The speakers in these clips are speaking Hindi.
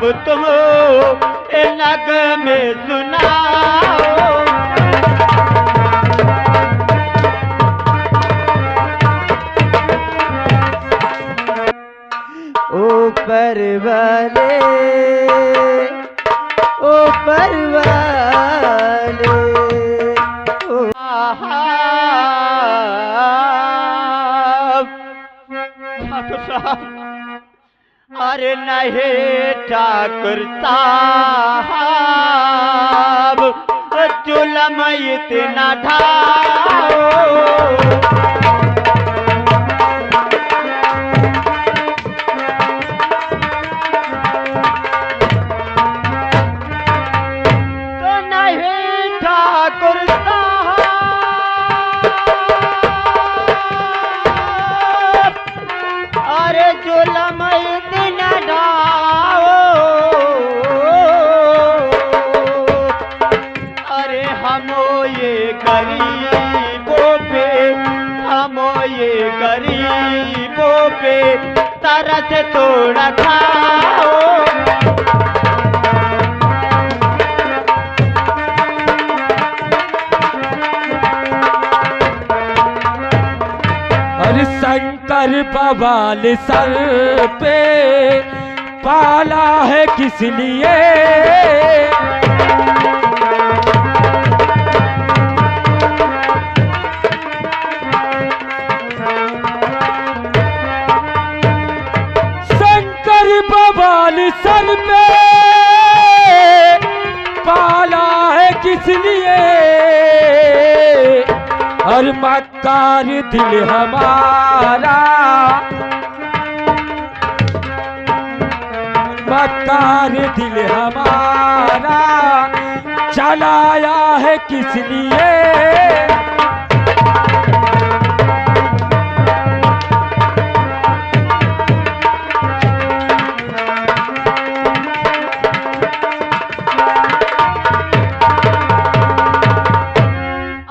साहब तुम ए नगमे सुनाओ। ऊपर वाले ऊपर वाले ठाकुर साहब, अरे नहीं ठाकुर साहब जुलम इतना ढाओ। गरीबों पे तरस थोड़ा खाओ। अरे शंकर बवाल सर पे पाला है किस लिए? बवाल सर पे पाला है किस लिए? और मक्कार दिल हमारा, मक्कार दिल हमारा चलाया है किस लिए?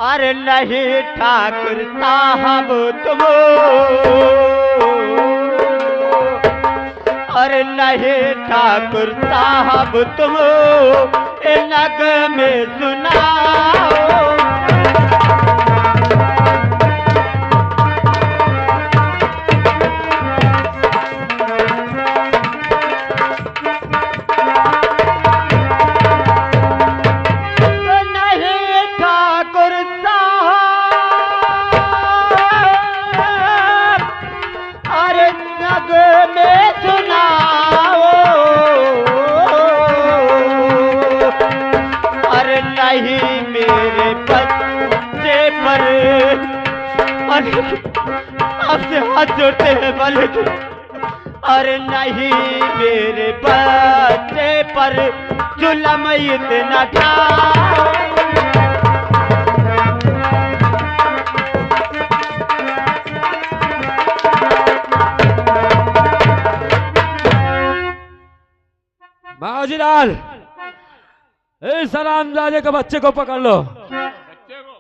अरे नहीं ठाकुर साहब तुम, अरे नहीं ठाकुर साहब तुम ए नगमे सुनाओ। नहीं मेरे बच्चे पर, आपसे हाथ जोड़ते हैं मालिक, अरे नहीं मेरे बच्चे पर जुल्म इतना ढाओ। बाजीलाल, इस हरामजादे के बच्चे को पकड़ लो। बच्चे को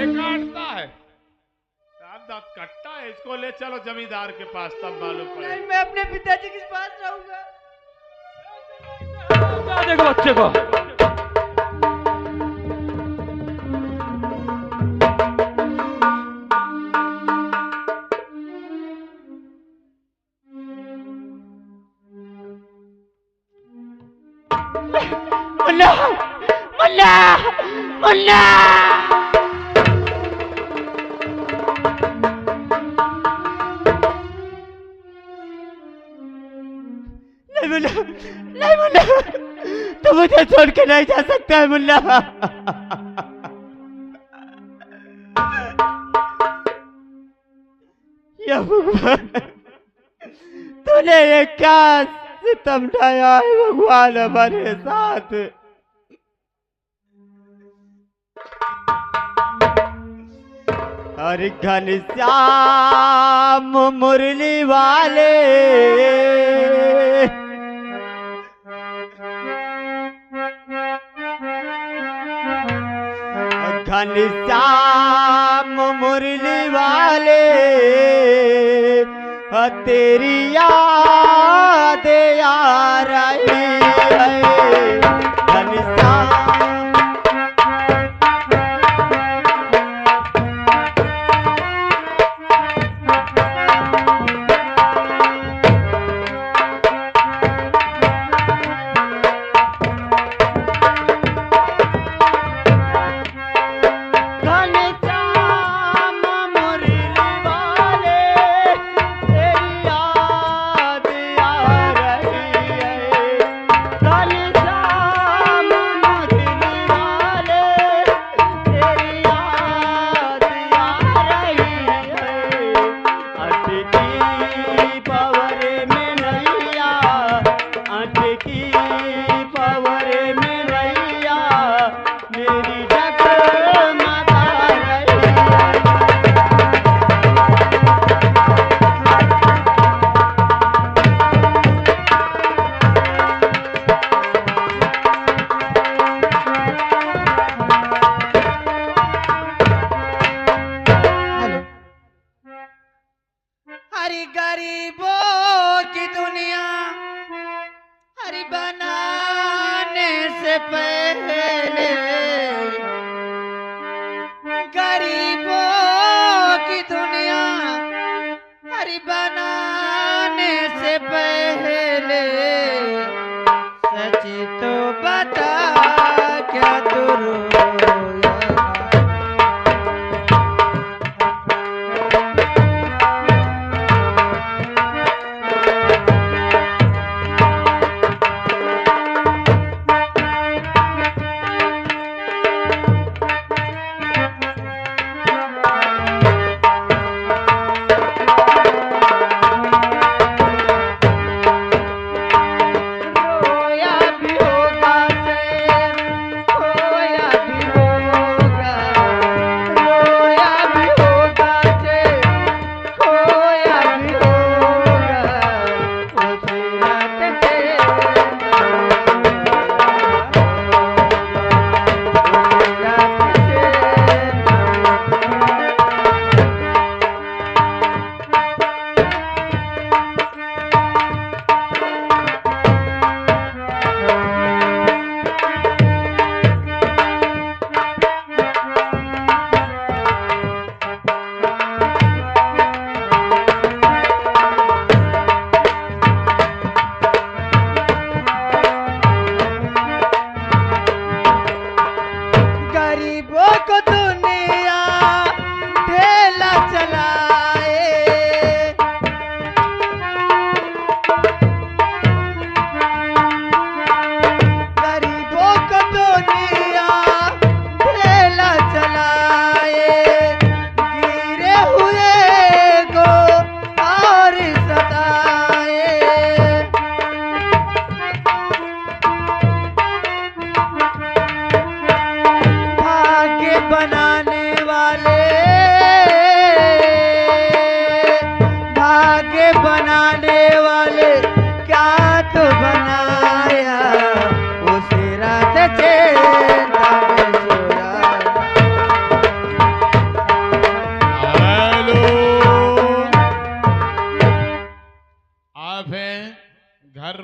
काटता है, दांत कटता है, इसको ले चलो जमींदार के पास, तब मालूम पड़ेगा। मैं अपने पिताजी के पास रहूंगा। देखो बच्चे को। मुन्ना मुन्ना मुन्ना नहीं मुन्ना नहीं मुन्ना तू मुझे छोड़ के नहीं जा सकता है मुन्ना या भगवान तूने ये क्या सितम ढाया है भगवान हमारे साथ हर घनश्याम मुरली वाले घनश्याम मुरली वाले तेरी याद आ रही है घनश्याम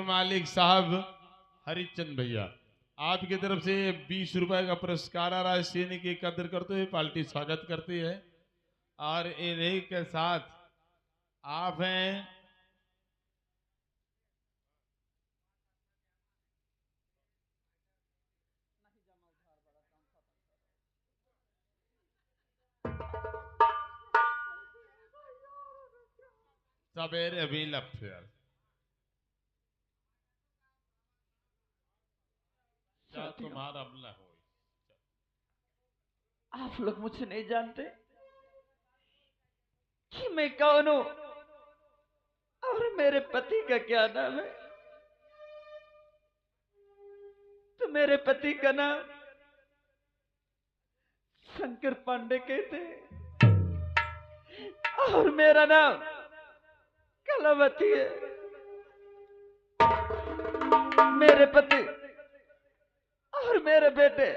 मालिक साहब हरिचंद भैया, आपकी तरफ से 20 रुपए का पुरस्कार आ रहा है। सीने की कदर करते हुए पार्टी स्वागत करती है। और इन्हीं के साथ आप हैं सवेरे भी लफेर क्या तुम्हारा अमला हो। आप लोग मुझे नहीं जानते कि मैं कौन हूं और मेरे पति का क्या नाम है। तो मेरे पति का नाम शंकर पांडे कहते हैं और मेरा नाम कलावती है। मेरे पति और मेरे बेटे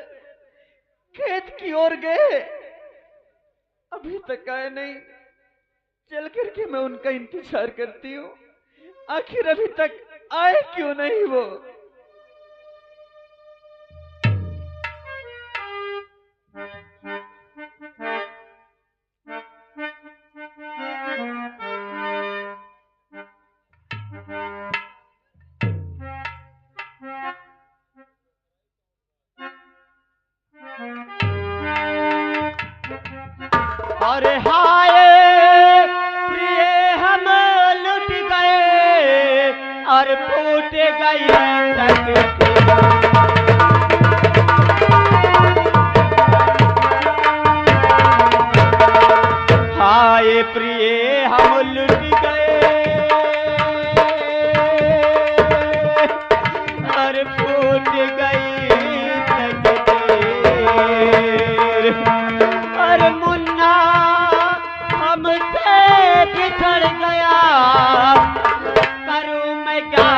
खेत की ओर गए, अभी तक आए नहीं। चल करके मैं उनका इंतजार करती हूँ, आखिर अभी तक आए क्यों नहीं वो। अरे हाय प्रिय हम लुट गए और फूट गई तकती। हाय प्रिय हम लुट गए और फूट गई तकदीर। और मुन्ना हमसे बिछड़ गया, करूं मैं क्या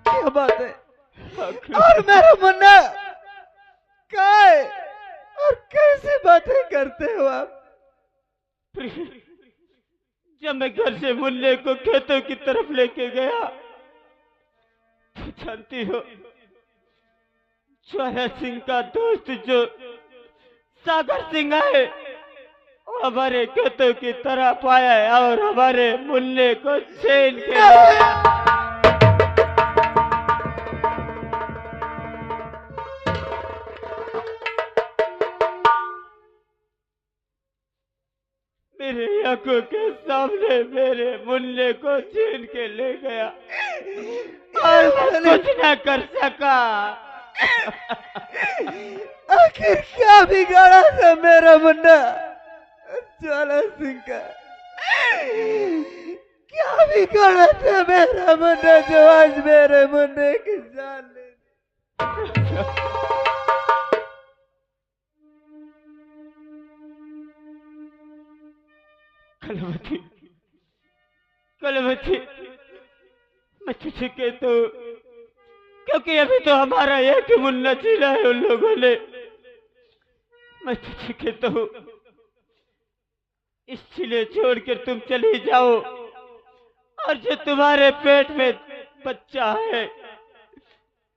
क्या बात है। और मेरा मुन्ना कहाँ है और कैसी बातें करते हो आप। जब मैं घर से मुन्ने को खेतों की तरफ लेके गया तो जानती हो ज्वाला सिंह का दोस्त जो सागर सिंह है वो हमारे खेतों की तरफ आया है और हमारे मुन्ने को छीन के ले गया। मेरे आंखों के सामने मेरे मुन्ने को छीन के ले गया और मैं कुछ न कर सका। आखिर क्या बिगाड़ा था मेरा मुन्ना ज्वाला सिंह का। क्या बिगाड़ा था मेरा मुन्ना जो आज मेरे मुन्ने की जान ले। कलवती कलवती मैं तुझे कहता हूँ क्योंकि अभी तो हमारा एक मुन्ना जीना है उन लोगों ने। मैं तुझे कहता हूँ इस चिले छोड़कर तुम चली जाओ और जो तुम्हारे पेट में बच्चा है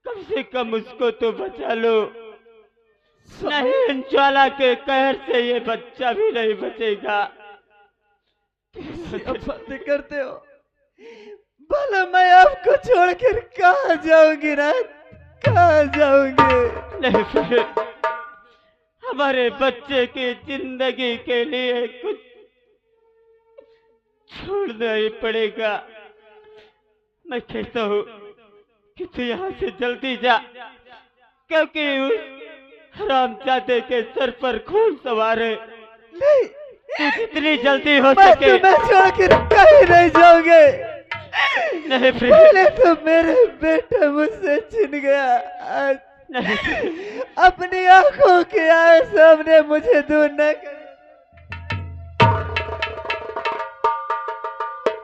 कम से कम उसको तो बचा लो, नहीं ज्वाला के कहर से ये बच्चा भी नहीं बचेगा। बातें करते हो भला मैं आपको छोड़कर कहाँ जाऊंगी रात, कहाँ जाऊंगी। नहीं फिर हमारे बच्चे की जिंदगी के लिए कुछ छोड़ना ही पड़ेगा। मैं कहता हूँ कि तू यहाँ से जल्दी जा क्योंकि उस हरामजादे के सर पर खून सवार है। नहीं जितनी जल्दी हो सके मैं छोड़कर कहीं नहीं जाऊंगे। नहीं पहले तो मेरे बेटा मुझसे छिन गया, नहीं अपनी आंखों के आए सामने मुझे दूर न कर।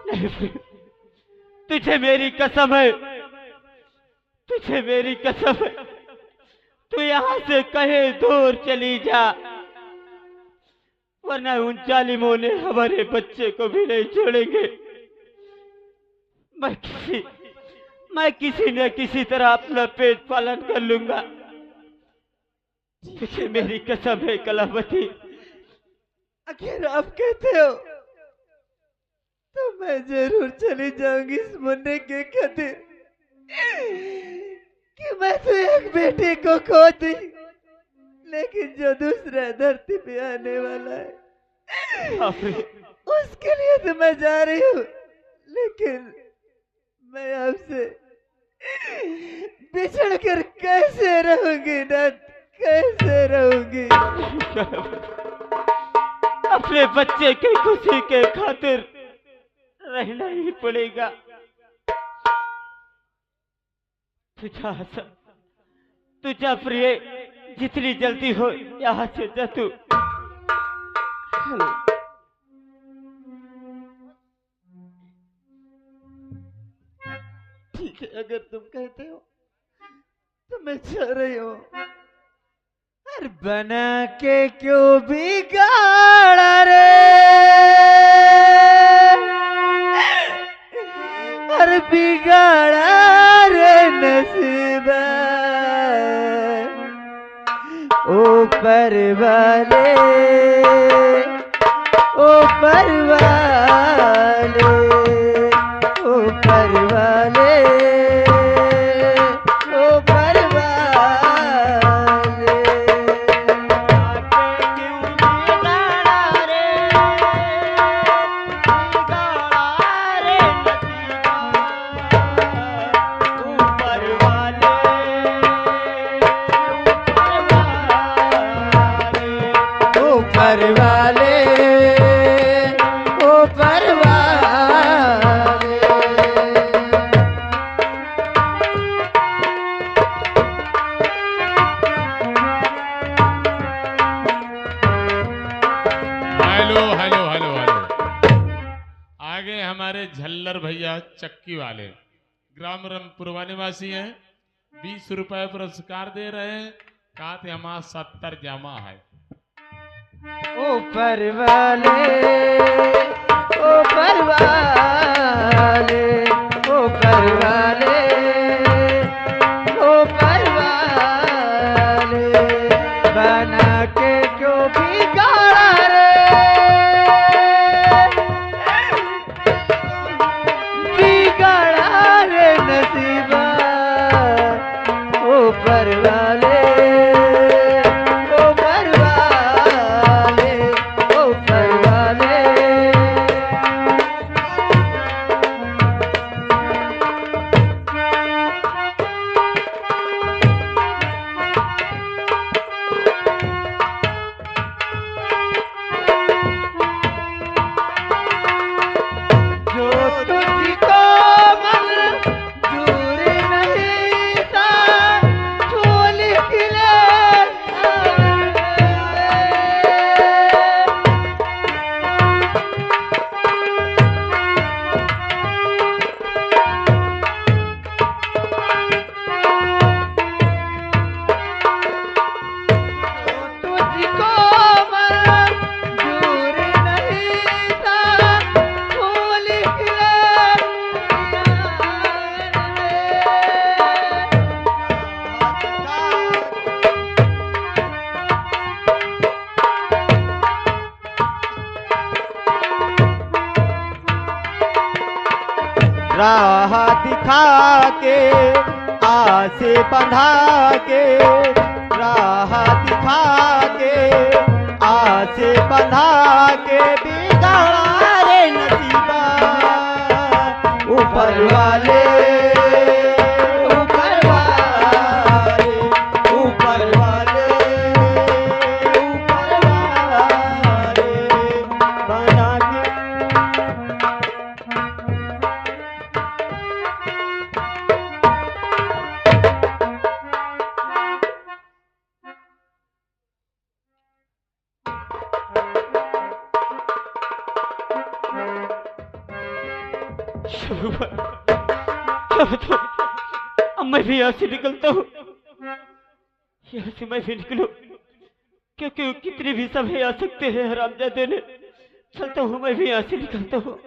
नहीं तुझे मेरी कसम है, तुझे मेरी कसम है, तू यहाँ से कहीं दूर चली जा वरना उन जालिमों ने हमारे बच्चे को भी नहीं छोड़ेंगे। मैं किसी न किसी तरह अपना पेट पालन कर लूंगा। तुझे मेरी कसम है कलावती। आखिर आप कहते हो तो मैं जरूर चली जाऊंगी इस मुन्ने के खातिर कि मैं तो एक बेटे को खो दी, लेकिन जो दूसरा धरती पे आने वाला है उसके लिए तो मैं जा रही हूँ, लेकिन मैं आपसे बिछड़ कर कैसे रहूंगी नाथ, कैसे रहूंगी। अपने बच्चे के खुशी के खातिर रहना ही पड़ेगा। तू जा प्रिय, जितनी जल्दी हो यहाँ से जा तू। ठीक है, अगर तुम कहते हो तो मैं जा रही हूँ। अरे बना के क्यों बिगाड़ा रे, अरे बिगाड़ा रे नसीबा, ऊपर वाले, ऊपर वाले, ऊपर वाले, ऊपर वाले। क्यों बिगाड़ा रे, बिगाड़ा रे नसीबा, ऊपर वाले, ऊपर वाले, ऊपर वाले। Hello hello hello hello. आगे हमारे झल्लर भैया चक्की वाले ग्राम रमपुरवा निवासी हैं, 20 रुपए पुरस्कार दे रहे हैं। कहा थे हमारा 70 जमा है। ऊपर वाले, ऊपर वाले, ऊपर वाले, ऊपर वाले। बना के क्यों बिगाड़ा रे, बिगाड़ा रे नसीबा, ऊपर वाले, ऊपर वाले, ऊपर वाले। जो तुझको मंजूर नहीं था, फूल खिले तुझको मंजूर नहीं था, फूल खिले राह दिखा के, आस बंधा के, राह दिखा के, आस बंधा के, बिगाड़ा रे नसीबा, ऊपर वाले, ऊपर वाले, ऊपर वाले, ऊपर वाले। बना के अब मैं भी यहाँ से निकलता हूँ, यहाँ से मैं भी निकलूं, क्योंकि कितने भी समय आ सकते हैं हरामजादे ने। चलता हूँ, मैं भी यहाँ से निकलता हूँ।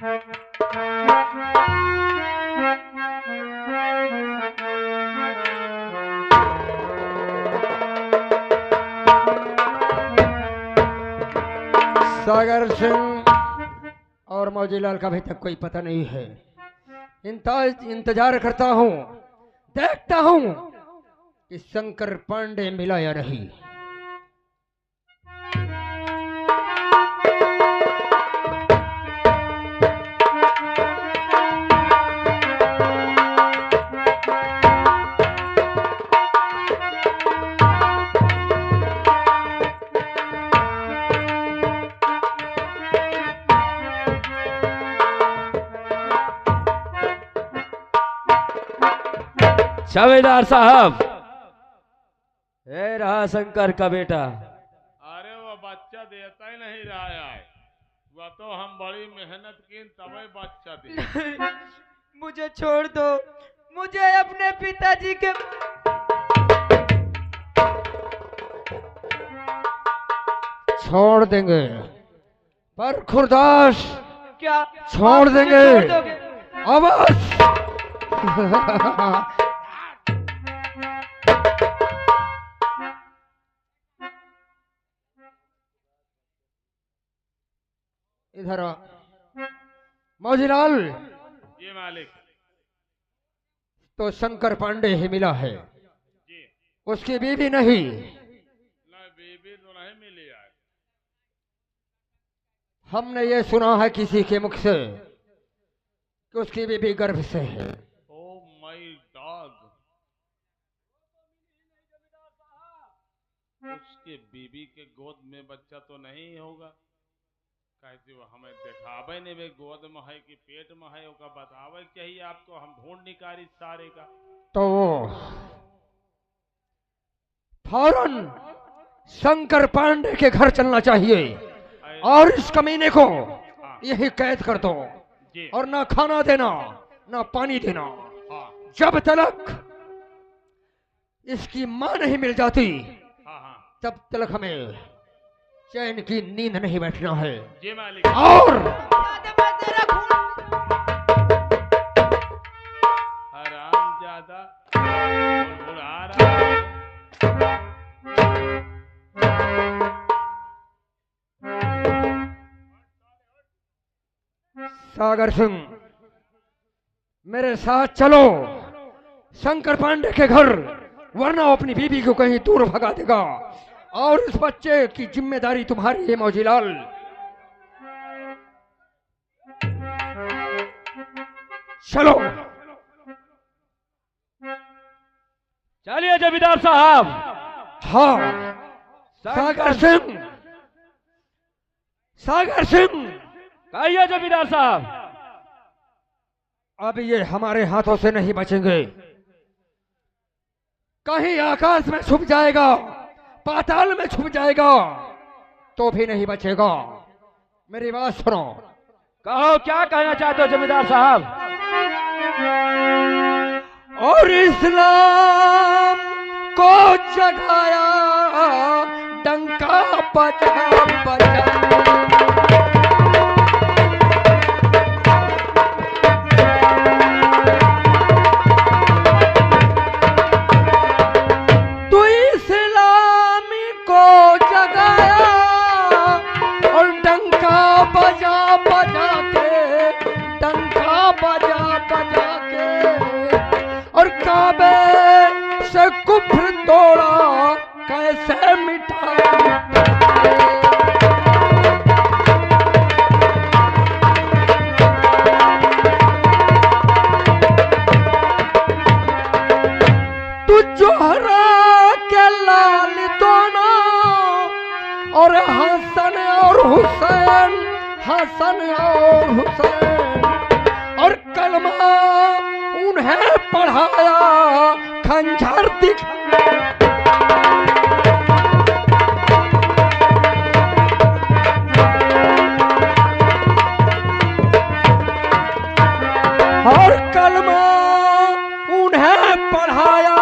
सागर सिंह और मौजीलाल का अभी तक कोई पता नहीं है। इंतजार करता हूं, देखता हूं कि शंकर पांडे मिला या नहीं। जमींदार साहब, ये रहा शंकर का बेटा। अरे वो बच्चा देता ही नहीं रहा है, वह तो हम बड़ी मेहनत की तभी बच्चा दिया। मुझे छोड़ दो, मुझे अपने पिताजी के छोड़ देंगे, पर खुरदास क्या छोड़ आप मुझे देंगे। छोड़ दोगे? अवश्य। इधर आ। मौजीलाल, जी मालिक। तो शंकर पांडे ही मिला है, जी उसकी बीवी नहीं। ना, बीबी तो नहीं मिली है। हमने ये सुना है किसी के मुख से कि उसकी बीवी गर्भ से है। ओ माय डॉग, उसके बीबी के गोद में बच्चा तो नहीं होगा। कैसे वो हमें दिखावे नहीं वे गोद में है कि पेट में है, ओका बतावे चाहिए आपको, हम ढूंढ निकाली सारे का। तो वो फौरन शंकर पांडे के घर चलना चाहिए और इस कमीने को यही कैद कर दो जी और ना खाना देना ना पानी देना। हाँ जब तक इसकी मां नहीं मिल जाती हाँ तब तक हमें चैन की नींद नहीं बैठना है। जी मालिक। और हराम ज्यादा उड़ा रहा है। सागर सिंह, मेरे साथ चलो शंकर पांडे के घर, वरना वो अपनी बीबी को कहीं दूर भगा देगा और इस बच्चे की जिम्मेदारी तुम्हारी है मौजीलाल। चलो। चलिए जमींदार साहब। हाँ सागर सिंह, सागर सिंह, कहिए जमींदार साहब। अब ये हमारे हाथों से नहीं बचेंगे। कहीं आकाश में छुप जाएगा, पाताल में छुप जाएगा तो भी नहीं बचेगा। मेरी बात सुनो। कहो, क्या कहना चाहते हो जमींदार साहब? और इस्लाम को जगाया डंका बजा बजा। से कुफ्र तोड़ा कैसे मिटा। तू जोहरा के लाल दोनों और हसन और हुसैन, हसन और हुसैन, और कलमा उन्हें पढ़ाया खंजर दिखाया। और कलमा उन्हें पढ़ाया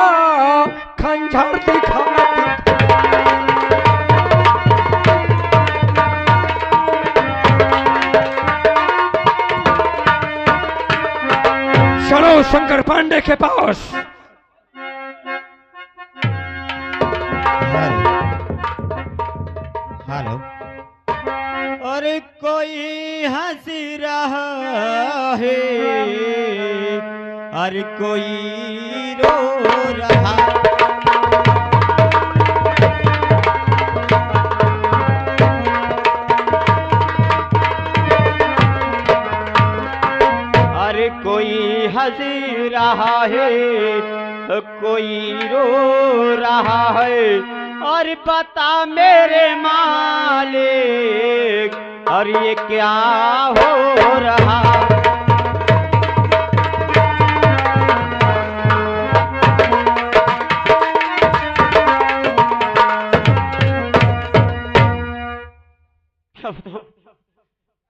खंजर दिखाया। जाओ शंकर पांडे के पास। हेलो। अरे कोई हंसी रहा है, अरे कोई रो रहा। अरे कोई हंसी रहा है, कोई रो रहा है। और पता मेरे मालिक, और ये क्या हो रहा।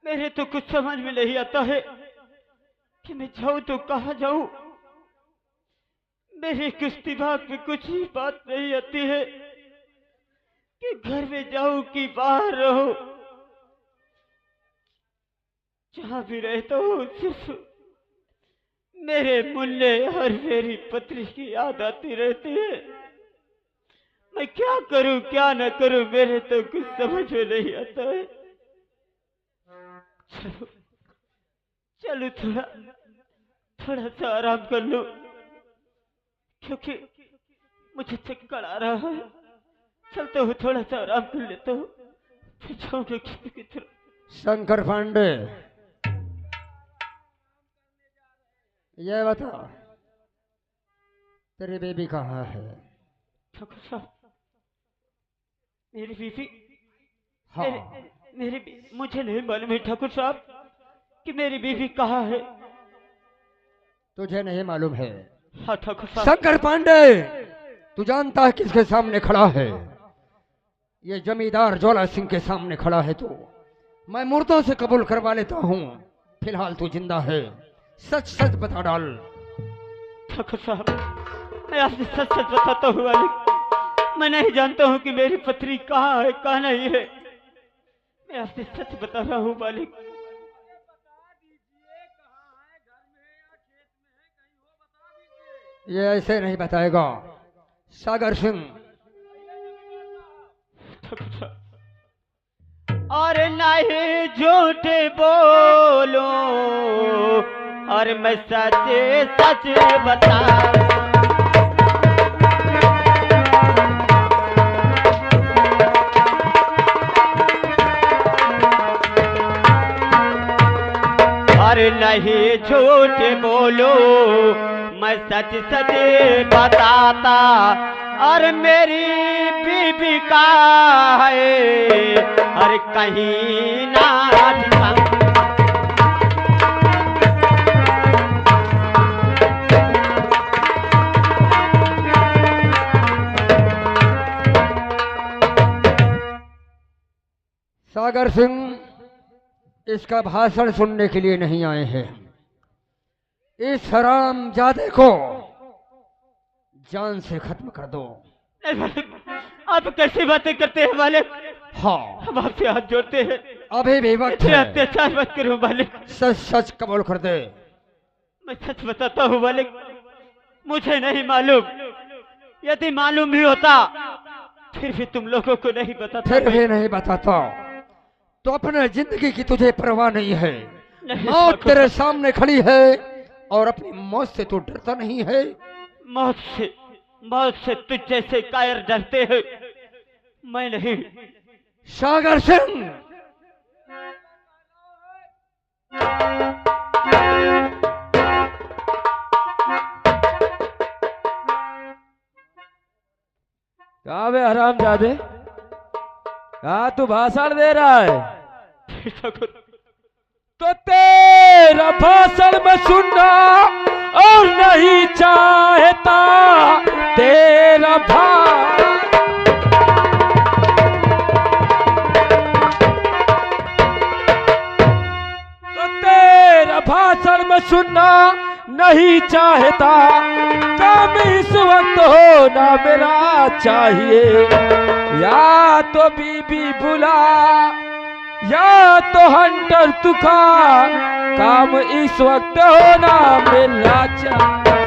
मेरे तो कुछ समझ में नहीं आता है कि मैं जाऊं तो कहाँ जाऊं। मेरे कुछ दिमाग में कुछ ही बात नहीं आती है कि घर में जाऊं कि बाहर रहूं। जहां भी रहता हूं सिर्फ मेरे मुन्ने और मेरी पत्नी की याद आती रहती है। मैं क्या करूं क्या न करूं, मेरे तो कुछ समझ में नहीं आता है। चलो चलो थोड़ा सा आराम कर लो, क्योंकि मुझे चक्कर आ रहा है। चलता हूँ, थोड़ा सा आराम कर लेता हूँ, फिर जाऊंगा किसी की तरफ। शंकर पांडे, ये बता तेरी बेबी कहाँ है? ठाकुर साहब, मेरी बीवी? हाँ। मुझे नहीं मालूम है ठाकुर साहब कि मेरी बीवी कहाँ है। तुझे नहीं मालूम है? हाँ ठाकुर साहब। शंकर पांडे, तू जानता है किसके सामने खड़ा है? ये जमींदार ज्वाला सिंह के सामने खड़ा है। तू मैं मुर्दों से कबूल करवा लेता हूँ, फिलहाल तू जिंदा है। सच सच बता डाल। ठाकुर साहब, मैं आपसे सच सच बताता हूँ मालिक। मैं नहीं जानता हूँ कि मेरी पत्नी कहाँ है कहाँ नहीं है। मैं आपसे सच बता रहा हूँ मालिक। ये ऐसे नहीं बताएगा सागर सिंह। और नहीं झूठ बोलो, और मैं सच सच बता। और नहीं झूठ बोलो, मैं सच सच बताता। और मेरी बीबी का है, और कहीं ना ठिकाना। सागर सिंह इसका भाषण सुनने के लिए नहीं आए हैं। इस हरामजादे को जान से खत्म कर दो। आप कैसी बातें करते हैं मालिक? हाँ, हम आपसे हाथ जोड़ते हैं, अभी भी वक्त इतने है। अत्याचार मत करो मालिक। सच सच कबूल कर दे। मैं सच बताता हूँ मालिक, मुझे नहीं मालूम। यदि मालूम भी होता फिर भी तुम लोगों को नहीं बताता। फिर भी नहीं बताता तो अपने जिंदगी की तुझे परवाह नहीं है। मौत तेरे सामने खड़ी है और अपनी मौत से तू डरता नहीं है। मौत से तुझ जैसे कायर डरते हैं, मैं नहीं। सागर सिंह, कहाँ बे हरामजादे, कहाँ तू भाषण दे रहा है? तो तेरा भाषण में सुनना और नहीं चाहता तेरा तो तेरा भाषण में सुनना नहीं चाहता। काम इस वक्त होना मेरा चाहिए। या तो बीबी बुला या तो हंटर तुखा, काम हम इस वक्त होना मिलना चाहते